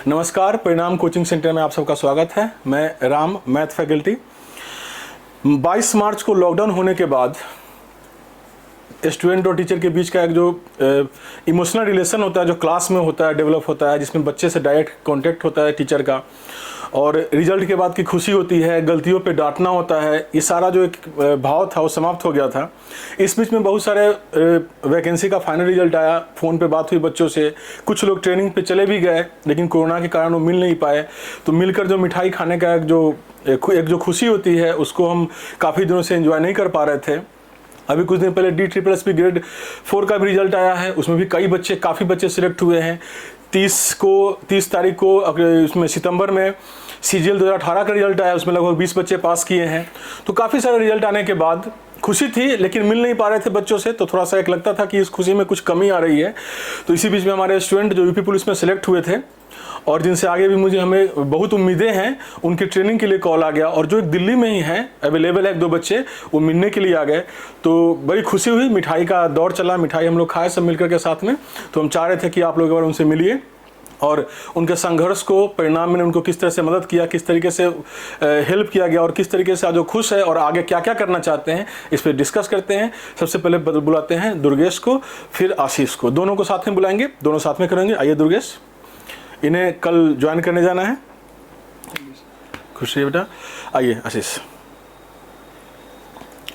नमस्कार, परिणाम coaching centre में आप सबका स्वागत है। मैं राम, मैथ फैकल्टी। 22 मार्च को लॉकडाउन होने के बाद स्टूडेंट और टीचर के बीच का एक जो इमोशनल रिलेशन होता है, जो क्लास में होता है, डेवलप होता है, जिसमें बच्चे से डायरेक्ट कांटेक्ट होता है टीचर का, और रिजल्ट के बाद की खुशी होती है, गलतियों पे डांटना होता है, ये सारा जो एक भाव था वो समाप्त हो गया था। इस बीच में बहुत सारे वैकेंसी का फाइनल रिजल्ट आया, फ़ोन पे बात हुई बच्चों से, कुछ लोग ट्रेनिंग पे चले भी गए लेकिन कोरोना के कारण वो मिल नहीं पाए। तो मिलकर जो मिठाई खाने का एक जो खुशी होती है उसको हम काफ़ी दिनों से एंजॉय नहीं कर पा रहे थे। अभी कुछ दिन पहले DSSS ग्रेड 4 का भी रिजल्ट आया है, उसमें भी काफ़ी बच्चे सिलेक्ट हुए हैं। 30 तारीख को उसमें सितंबर में CGL 2018 का रिजल्ट आया, उसमें लगभग 20 बच्चे पास किए हैं। तो काफ़ी सारे रिजल्ट आने के बाद खुशी थी, लेकिन मिल नहीं पा रहे थे बच्चों से, तो थोड़ा सा एक लगता था कि इस खुशी में कुछ कमी आ रही है। तो इसी बीच में हमारे स्टूडेंट जो यूपी पुलिस में सिलेक्ट हुए थे और जिनसे आगे भी हमें बहुत उम्मीदें हैं, उनकी ट्रेनिंग के लिए कॉल आ गया, और जो एक दिल्ली में ही है, अवेलेबल है 1-2 बच्चे, वो मिलने के लिए आ गए। तो बड़ी खुशी हुई, मिठाई का दौर चला, मिठाई हम लोग खाए सब मिलकर के साथ में। तो हम चाह रहे थे कि आप लोग एक बार उनसे मिलिए और उनके संघर्ष को, परिणाम में उनको किस तरह से मदद किया, किस तरीके से हेल्प किया गया और किस तरीके से आज वो खुश है और आगे क्या क्या करना चाहते हैं, इस पर डिस्कस करते हैं। सबसे पहले बुलाते हैं दुर्गेश को, फिर आशीष को, दोनों को साथ में बुलाएंगे, दोनों साथ में करेंगे। आइए दुर्गेश, इन्हें कल ज्वाइन करने जाना है। खुश रहिए बेटा। आइए आशीष,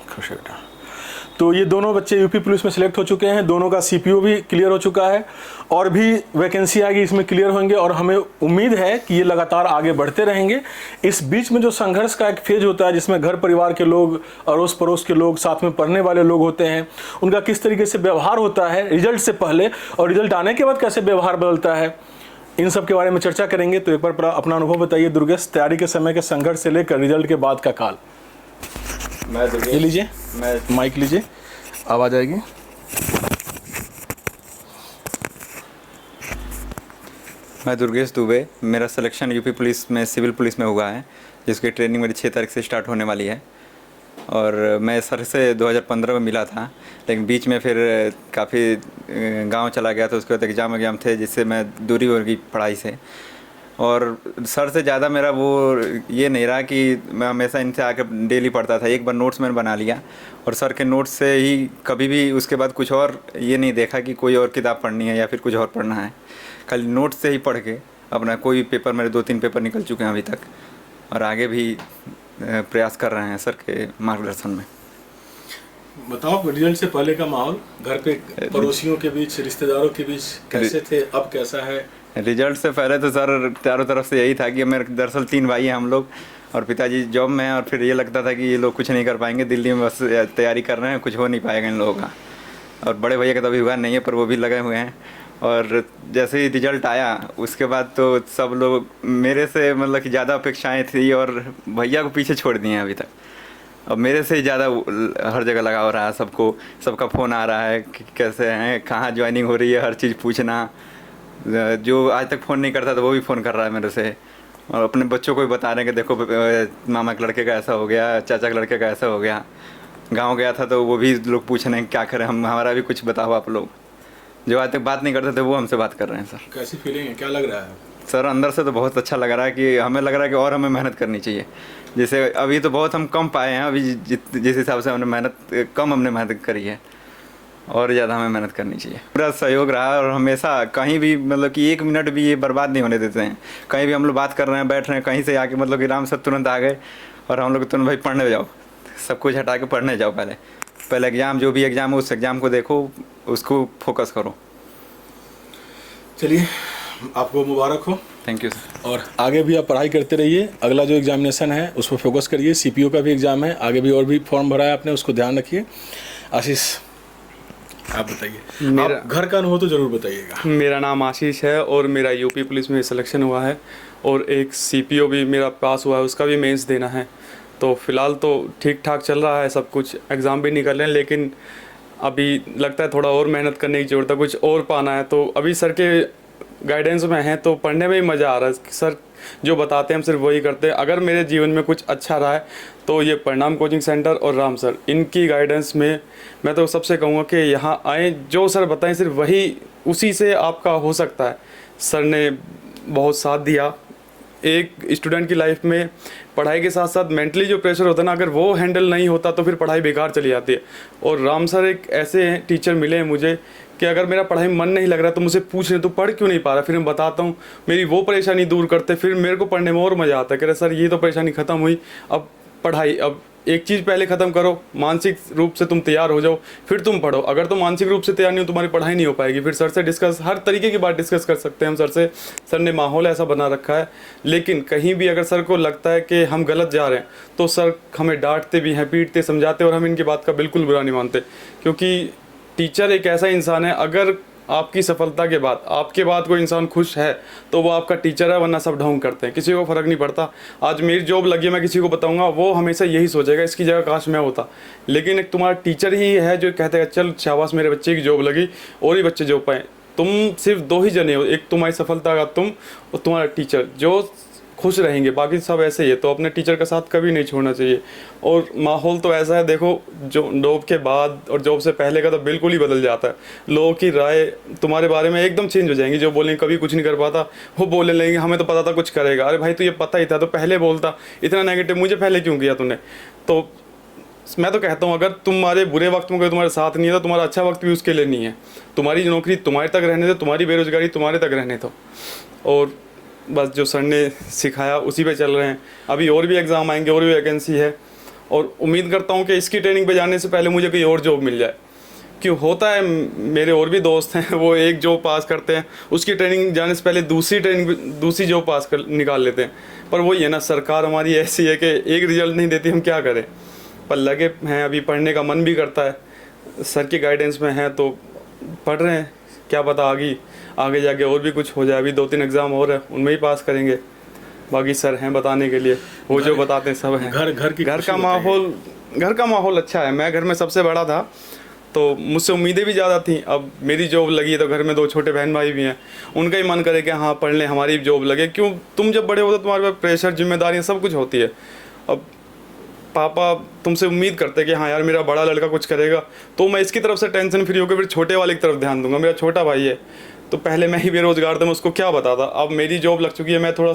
खुश रहिए बेटा। तो ये दोनों बच्चे यूपी पुलिस में सिलेक्ट हो चुके हैं, दोनों का CPO भी क्लियर हो चुका है, और भी वैकेंसी आएगी इसमें क्लियर होंगे, और हमें उम्मीद है कि ये लगातार आगे बढ़ते रहेंगे। इस बीच में जो संघर्ष का एक फेज होता है, जिसमें घर परिवार के लोग, अड़ोस पड़ोस के लोग, साथ में पढ़ने वाले लोग होते हैं, उनका किस तरीके से व्यवहार होता है रिजल्ट से पहले, और रिजल्ट आने के बाद कैसे व्यवहार बदलता है, इन सब के बारे में चर्चा करेंगे। तो एक बार अपना अनुभव बताइए दुर्गेश, तैयारी के समय के संघर्ष से लेकर रिजल्ट के बाद का काल। ये लीजिए, माइक लीजिए, आवाज आएगी। मैं दुर्गेश दुबे, मेरा सिलेक्शन यूपी पुलिस में सिविल पुलिस में हुआ है, जिसकी ट्रेनिंग मेरी 6 तारीख से स्टार्ट होने वाली है। और मैं सर से 2015 में मिला था, लेकिन बीच में फिर काफ़ी गांव चला गया, तो उसके बाद एग्ज़ाम थे, जिससे मैं दूरी हो गई पढ़ाई से। और सर से ज़्यादा मेरा वो ये नहीं रहा कि मैं हमेशा इनसे आकर डेली पढ़ता था। एक बार नोट्स मैंने बना लिया और सर के नोट्स से ही कभी भी उसके बाद कुछ और ये नहीं देखा कि कोई और किताब पढ़नी है या फिर कुछ और पढ़ना है। खाली नोट्स से ही पढ़ के अपना कोई पेपर, मेरे 2-3 पेपर निकल चुके हैं अभी तक, और आगे भी प्रयास कर रहे हैं सर के मार्गदर्शन में। बताओ, रिजल्ट से पहले का माहौल घर पे, पड़ोसियों के बीच, रिश्तेदारों के बीच कैसे थे, अब कैसा है? रिजल्ट से पहले तो सर चारों तरफ से यही था कि मेरे दरअसल 3 भाई हैं हम लोग, और पिताजी जॉब में हैं, और फिर ये लगता था कि ये लोग कुछ नहीं कर पाएंगे, दिल्ली में बस तैयारी कर रहे हैं, कुछ हो नहीं पाएगा इन लोगों का। और बड़े भैया का तो अभी हुआ नहीं है, पर वो भी लगे हुए हैं। और जैसे ही रिजल्ट आया उसके बाद तो सब लोग मेरे से मतलब कि ज़्यादा अपेक्षाएँ थी, और भैया को पीछे छोड़ दिए हैं अभी तक। अब मेरे से ज़्यादा हर जगह लगा हो रहा है, सबका फ़ोन आ रहा है कि कैसे हैं, कहाँ ज्वाइनिंग हो रही है, हर चीज़ पूछना। जो आज तक फ़ोन नहीं करता था वो भी फ़ोन कर रहा है मेरे से, और अपने बच्चों को भी बता रहे हैं कि देखो मामा के लड़के का ऐसा हो गया, चाचा के लड़के का ऐसा हो गया। गांव गया था तो वो भी लोग पूछ रहे हैं क्या करें, हमारा भी कुछ बताओ आप लोग। जो आज तक बात नहीं करते थे वो हमसे बात कर रहे हैं। सर कैसी फीलिंग है, क्या लग रहा है? सर अंदर से तो बहुत अच्छा लग रहा है कि हमें लग रहा है कि और हमें मेहनत करनी चाहिए। जैसे अभी तो बहुत हम कम पाए हैं, अभी जिस हिसाब से हमने मेहनत करी है, और ज़्यादा हमें मेहनत करनी चाहिए। पूरा सहयोग रहा, और हमेशा कहीं भी मतलब कि 1 मिनट भी ये बर्बाद नहीं होने देते हैं। कहीं भी हम लोग बात कर रहे हैं, बैठ रहे हैं, कहीं से आके मतलब कि राम सर तुरंत आ गए और हम लोग तुरंत भाई पढ़ने जाओ, सब कुछ हटा के पढ़ने जाओ। पहले एग्ज़ाम, जो भी एग्ज़ाम है उस एग्ज़ाम को देखो, उसको फोकस करो। चलिए, आपको मुबारक हो। Thank you sir. और आगे भी आप पढ़ाई करते रहिए, अगला जो एग्जामिनेशन है उस पर फोकस करिए। CPO का भी एग्ज़ाम है, आगे भी और भी फॉर्म भरा है आपने, उसको ध्यान रखिए। आशीष, आप बताइए, आप घर का अनुभव तो ज़रूर बताइएगा। मेरा नाम आशीष है और मेरा यूपी पुलिस में सिलेक्शन हुआ है, और एक CPO भी मेरा पास हुआ है, उसका भी मेंस देना है। तो फ़िलहाल तो ठीक ठाक चल रहा है सब कुछ, एग्ज़ाम भी निकल रहे हैं, लेकिन अभी लगता है थोड़ा और मेहनत करने की ज़रूरत है, कुछ और पाना है। तो अभी सर के गाइडेंस में हैं तो पढ़ने में ही मज़ा आ रहा है। सर जो बताते हैं हम सिर्फ वही करते हैं। अगर मेरे जीवन में कुछ अच्छा रहा है तो ये परिणाम कोचिंग सेंटर और राम सर, इनकी गाइडेंस में मैं तो सबसे कहूँगा कि यहाँ आएँ, जो सर बताएं सिर्फ वही, उसी से आपका हो सकता है। सर ने बहुत साथ दिया। एक स्टूडेंट की लाइफ में पढ़ाई के साथ साथ मेंटली जो प्रेशर होता है ना, अगर वो हैंडल नहीं होता तो फिर पढ़ाई बेकार चली जाती है। और राम सर एक ऐसे टीचर मिले हैं मुझे कि अगर मेरा पढ़ाई में मन नहीं लग रहा तो मुझे पूछ रहे तो पढ़ क्यों नहीं पा रहा, फिर मैं बताता हूँ, मेरी वो परेशानी दूर करते, फिर मेरे को पढ़ने में और मज़ा आता है। कह रहे सर ये तो परेशानी ख़त्म हुई, अब पढ़ाई, अब एक चीज़ पहले ख़त्म करो, मानसिक रूप से तुम तैयार हो जाओ फिर तुम पढ़ो। अगर तुम मानसिक रूप से तैयार नहीं हो तुम्हारी पढ़ाई नहीं हो पाएगी। फिर सर से डिस्कस, हर तरीके की बात डिस्कस कर सकते हैं हम सर से। सर ने माहौल ऐसा बना रखा है। लेकिन कहीं भी अगर सर को लगता है कि हम गलत जा रहे हैं तो सर हमें डांटते भी हैं, पीटते, समझाते, और हम इनकी बात का बिल्कुल बुरा नहीं मानते। क्योंकि टीचर एक ऐसा इंसान है, अगर आपकी सफलता के बाद आपके बाद कोई इंसान खुश है तो वो आपका टीचर है, वरना सब ढोंग करते हैं, किसी को फ़र्क नहीं पड़ता। आज मेरी जॉब लगी, मैं किसी को बताऊंगा, वो हमेशा यही सोचेगा इसकी जगह काश मैं होता। लेकिन एक तुम्हारा टीचर ही है जो कहते हैं चल शाबाश मेरे बच्चे की जॉब लगी और ही बच्चे जॉब पाएँ। तुम सिर्फ दो ही जने हो, एक तुम्हारी सफलता का तुम और तुम्हारा टीचर, जो खुश रहेंगे, बाकी सब ऐसे ही है। तो अपने टीचर का साथ कभी नहीं छोड़ना चाहिए। और माहौल तो ऐसा है, देखो जो जॉब के बाद और जॉब से पहले का तो बिल्कुल ही बदल जाता है। लोगों की राय तुम्हारे बारे में एकदम चेंज हो जाएंगी। जो बोलेंगे कभी कुछ नहीं कर पाता, वो बोलने लगेंगे हमें तो पता था कुछ करेगा। अरे भाई तो ये पता ही था तो पहले बोलता, इतना नेगेटिव मुझे पहले क्यों किया तूने। तो मैं तो कहता हूँ अगर तुम्हारे बुरे वक्त में कोई तुम्हारे साथ नहीं है तो तुम्हारा अच्छा वक्त भी उसके लिए नहीं है। तुम्हारी नौकरी तुम्हारे तक रहने दो, तुम्हारी बेरोजगारी तुम्हारे तक रहने दो। और बस जो सर ने सिखाया उसी पे चल रहे हैं। अभी और भी एग्ज़ाम आएंगे, और भी वैकेंसी है, और उम्मीद करता हूँ कि इसकी ट्रेनिंग पे जाने से पहले मुझे कोई और जॉब मिल जाए। क्यों होता है, मेरे और भी दोस्त हैं वो एक जॉब पास करते हैं, उसकी ट्रेनिंग जाने से पहले दूसरी जॉब पास कर निकाल लेते हैं। पर वही है ना, सरकार हमारी ऐसी है कि एक रिजल्ट नहीं देती, हम क्या करें। पर लगे हैं, अभी पढ़ने का मन भी करता है, सर की गाइडेंस में है तो पढ़ रहे हैं। क्या पता आगे जाके और भी कुछ हो जाए। अभी 2-3 एग्ज़ाम और है, उनमें ही पास करेंगे। बाकी सर हैं बताने के लिए, वो जो बताते हैं सब हैं। घर का माहौल अच्छा है। मैं घर में सबसे बड़ा था तो मुझसे उम्मीदें भी ज़्यादा थी। अब मेरी जॉब लगी है तो घर में 2 छोटे बहन भाई भी हैं, उनका ही मन करे कि हाँ पढ़ लें, हमारी जॉब लगे। क्यों, तुम जब बड़े हो तो तुम्हारे पास प्रेशर, जिम्मेदारियाँ सब कुछ होती है। अब पापा तुमसे उम्मीद करते कि हाँ यार मेरा बड़ा लड़का कुछ करेगा, तो मैं इसकी तरफ से टेंशन फ्री होकर फिर छोटे वाले की तरफ ध्यान दूंगा। मेरा छोटा भाई है तो पहले मैं ही बेरोजगार था, मैं उसको क्या बताता। अब मेरी जॉब लग चुकी है, मैं थोड़ा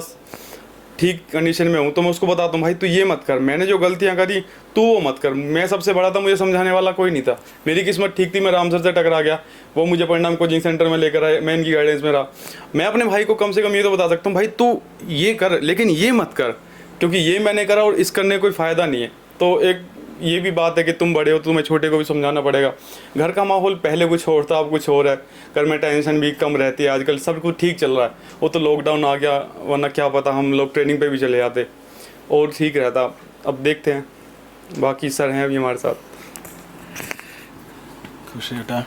ठीक कंडीशन में हूँ तो मैं उसको बताता हूँ भाई तू ये मत कर, मैंने जो गलतियाँ करी तू वो मत कर। मैं सबसे बड़ा था, मुझे समझाने वाला कोई नहीं था। मेरी किस्मत ठीक थी, मैं राम सर से टकरा गया, वो मुझे परिणाम कोचिंग सेंटर में लेकर आए, मैं इनकी गाइडेंस में रहा। मैं अपने भाई को कम से कम ये तो बता सकता हूँ भाई तू ये कर लेकिन ये मत कर, क्योंकि ये मैंने करा और इस करने कोई फ़ायदा नहीं है। तो एक ये भी बात है कि तुम बड़े हो, तुम्हें छोटे को भी समझाना पड़ेगा। घर का माहौल पहले कुछ और था, अब कुछ और है। घर में टेंशन भी कम रहती है, आजकल सब कुछ ठीक चल रहा है। वो तो लॉकडाउन आ गया, वरना क्या पता हम लोग ट्रेनिंग पे भी चले जाते और ठीक रहता। अब देखते हैं, बाकी सर हैं अभी हमारे साथ। खुश बेटा।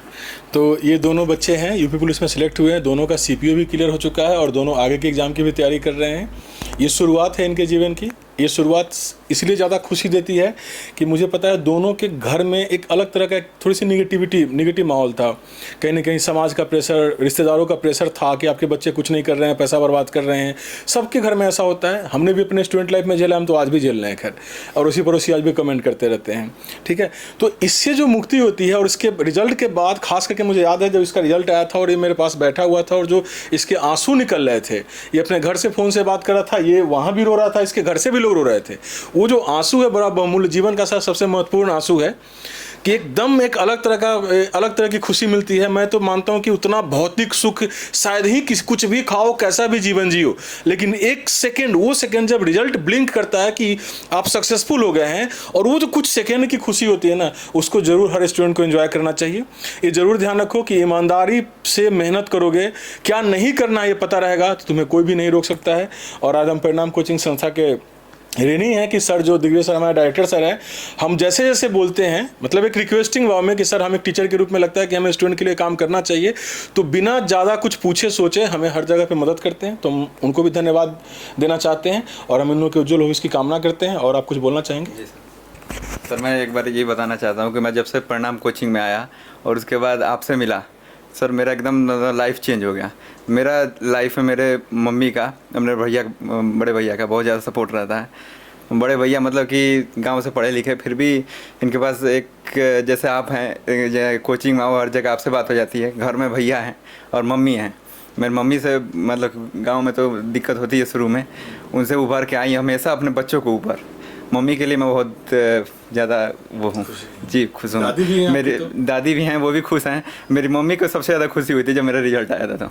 तो ये दोनों बच्चे हैं यूपी पुलिस में सिलेक्ट हुए हैं, दोनों का सीपीओ भी क्लियर हो चुका है और दोनों आगे के एग्ज़ाम की भी तैयारी कर रहे हैं। ये शुरुआत है इनके जीवन की। ये शुरुआत इसलिए ज़्यादा खुशी देती है कि मुझे पता है दोनों के घर में एक अलग तरह का थोड़ी सी निगेटिव माहौल था। कहीं ना कहीं समाज का प्रेशर, रिश्तेदारों का प्रेशर था कि आपके बच्चे कुछ नहीं कर रहे हैं, पैसा बर्बाद कर रहे हैं। सबके घर में ऐसा होता है, हमने भी अपने स्टूडेंट लाइफ में झेला, हम तो आज भी झेल रहे हैं खैर, और उसी पड़ोसी आज भी कमेंट करते रहते हैं। ठीक है, तो इससे जो मुक्ति होती है और इसके रिजल्ट के बाद खास करके मुझे याद है जब इसका रिजल्ट आया था और ये मेरे पास बैठा हुआ था और जो इसके आंसू निकल रहे थे, ये अपने घर से फ़ोन से बात कर रहा था, ये वहाँ भी रो रहा था, इसके घर से भी लोग रो रहे थे। वो जो आंसू है बड़ा बहुमूल्य, जीवन का सबसे महत्वपूर्ण आंसू है कि एकदम एक अलग तरह की खुशी मिलती है। मैं तो मानता हूं कि उतना भौतिक सुख शायद ही कुछ भी खाओ, कैसा भी जीवन जियो, लेकिन एक सेकंड, वो सेकंड जब रिजल्ट ब्लिंक करता है कि आप सक्सेसफुल हो गए हैं, और वो जो कुछ सेकंड की खुशी होती है ना, उसको जरूर हर स्टूडेंट को एंजॉय करना चाहिए। ये जरूर ध्यान रखो कि ईमानदारी से मेहनत करोगे, क्या नहीं करना है ये पता रहेगा तो तुम्हें कोई भी नहीं रोक सकता है। और आज हम परिणाम कोचिंग संस्था के ऋणी है कि सर जो दिग्विजय सर हमारे डायरेक्टर सर हैं, हम जैसे जैसे बोलते हैं, मतलब एक रिक्वेस्टिंग भाव में कि सर हम एक टीचर के रूप में लगता है कि हमें स्टूडेंट के लिए काम करना चाहिए, तो बिना ज़्यादा कुछ पूछे सोचे हमें हर जगह पे मदद करते हैं। तो हम उनको भी धन्यवाद देना चाहते हैं और हम इन लोगों के उज्जवल भविष्य की कामना करते हैं। और आप कुछ बोलना चाहेंगे? सर मैं एक बार ये बताना चाहता हूँ कि मैं जब से परिणाम कोचिंग में आया और उसके बाद आपसे मिला सर, मेरा एकदम लाइफ चेंज हो गया। मेरा लाइफ में मेरे मम्मी का, अपने बड़े भैया का बहुत ज़्यादा सपोर्ट रहता है। बड़े भैया मतलब कि गांव से पढ़े लिखे, फिर भी इनके पास एक जैसे आप हैं, कोचिंग में हर जगह आपसे बात हो जाती है। घर में भैया हैं और मम्मी हैं, मेरी मम्मी से मतलब गांव में तो दिक्कत होती है शुरू में, उनसे उभर के आई हमेशा अपने बच्चों को ऊपर। मम्मी के लिए मैं बहुत ज़्यादा वो हूँ जी, खुश हूँ। दादी भी हैं मेरे आपकी तो? दादी भी हैं, वो भी खुश हैं। मेरी मम्मी को सबसे ज़्यादा खुशी हुई थी जब मेरा रिजल्ट आया था, तो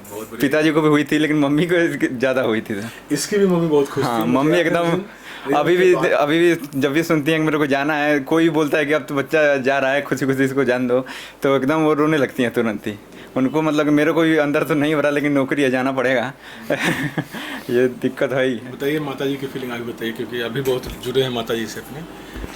बहुत बढ़िया। पिताजी को भी हुई थी लेकिन मम्मी को ज़्यादा हुई थी। इसकी भी मम्मी बहुत खुश हाँ, थी। मम्मी मुझे एकदम याद है अभी भी जब भी सुनती हैं कि मेरे को जाना है, कोई भी बोलता है कि अब तो बच्चा जा रहा है, खुशी खुशी इसको जान दो, तो एकदम वो रोने लगती हैं तुरंत ही। उनको मतलब कि मेरे को भी अंदर तो नहीं हो रहा, लेकिन नौकरी है, जाना पड़ेगा। ये दिक्कत है ही। बताइए माता जी की फीलिंग आगे बताइए, क्योंकि अभी बहुत जुड़े हैं माता जी से अपने,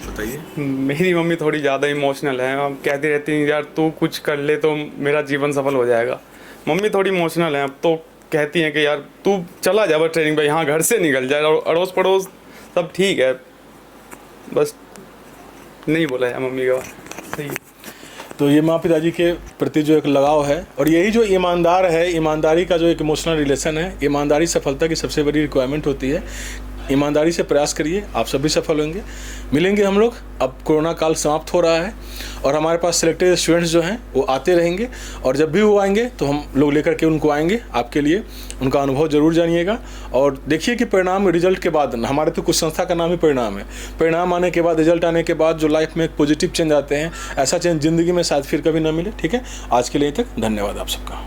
बताइए। मेरी मम्मी थोड़ी ज़्यादा इमोशनल है, अब कहती रहती हैं यार तू कुछ कर ले तो मेरा जीवन सफल हो जाएगा। मम्मी थोड़ी इमोशनल है, अब तो कहती हैं कि यार तू चला जा बस ट्रेनिंग पे, यहाँ घर से निकल जाए, और अड़ोस पड़ोस सब ठीक है, बस नहीं बोला है मम्मी का सही। तो ये माँ पिताजी के प्रति जो एक लगाव है, और यही जो ईमानदार है, ईमानदारी का जो एक इमोशनल रिलेशन है, ईमानदारी सफलता की सबसे बड़ी रिक्वायरमेंट होती है। ईमानदारी से प्रयास करिए, आप सभी सफल होंगे। मिलेंगे हम लोग, अब कोरोना काल समाप्त हो रहा है और हमारे पास सिलेक्टेड स्टूडेंट्स जो हैं वो आते रहेंगे, और जब भी वो आएंगे तो हम लोग लेकर के उनको आएंगे आपके लिए। उनका अनुभव ज़रूर जानिएगा और देखिए कि परिणाम रिजल्ट के बाद, हमारे तो कुछ संस्था का नाम ही परिणाम है, परिणाम आने के बाद, रिजल्ट आने के बाद जो लाइफ में एक पॉजिटिव चेंज आते हैं, ऐसा चेंज ज़िंदगी में शायद फिर कभी ना मिले। ठीक है, आज के लिए तक धन्यवाद आप सबका।